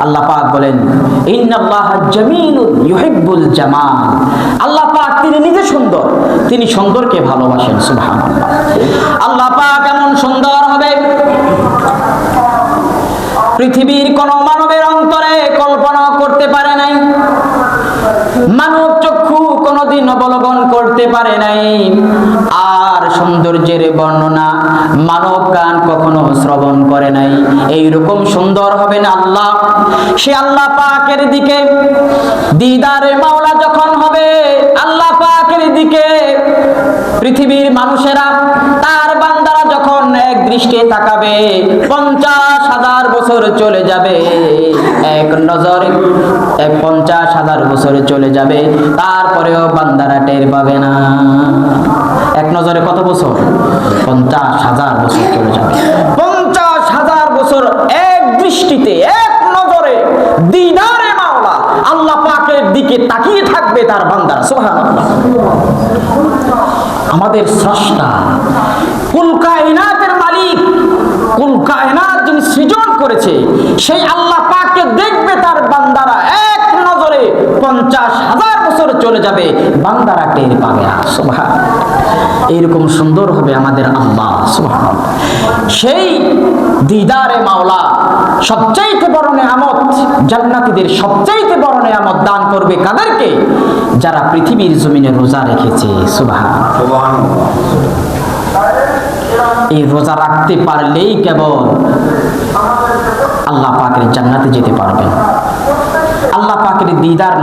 আল্লাহ পাক বলেন ইন্নাল্লাহা জামিলুন ইউহিব্বুল জামাল। আল্লাহ পাক তিনি নিজে সুন্দর, তিনি সুন্দরকে ভালোবাসেন। সুবহানাল্লাহ। আল্লাহ পাক এমন সুন্দর হবে পৃথিবীর কোন মানবের অন্তরে কল্পনা করতে পারে নাই, মানব চক্ষু কোনদিন অবলোকন করতে পারে নাই, আর সৌন্দর্যের বর্ণনা মানব কান কখনো শ্রবণ করে নাই। এইরকম সুন্দর হবেন আল্লাহ। সে আল্লাহ পাকের দিকে দিদারে মাওলা যখন হবে, আল্লাহ পাকের দিকে পৃথিবীর মানুষেরা তার বান্দারা যখন এক দৃষ্টে তাকাবে, 50,000 বছর চলে যাবে, এক নজরে 50,000 বছর চলে যাবে, তারপরেও বান্দারা টের পাবে না। এক নজরে কত বছর? 50,000 বছর চলে যাবে। 50,000 বছর এক দৃষ্টিতে এক নজরে দিদারে মাওলা আল্লাহ পাকের দিকে তাকিয়ে থাকবে তার বান্দারা। সুবহানাল্লাহ। আমাদের স্রষ্টা, কুল কায়নাতের মালিক, কুল কায়নাত যিনি সৃজন করেছে, সেই আল্লাহ পাককে দেখবে তার বান্দারা এক নজরে। 50,000 বছর চলে যাবে, বান্দারা টের পাবে না। সুবহানাল্লাহ। এইরকম সুন্দর হবে আমাদের আল্লাহ। সুবহানাল্লাহ। সেই দিদারে মাওলা সবচাইতে বড় নেয়ামত, জান্নাতীদের সবচাইতে বড় নেয়ামত দান করবে কাদেরকে? যারা পৃথিবীর জমিনে রোজা রেখেছে। সুবহানাল্লাহ। এই রোজা রাখতে পারলেই কেবল আল্লাহ পাকের জান্নাতে যেতে পারবেন। আল্লাহ পাকের দিদার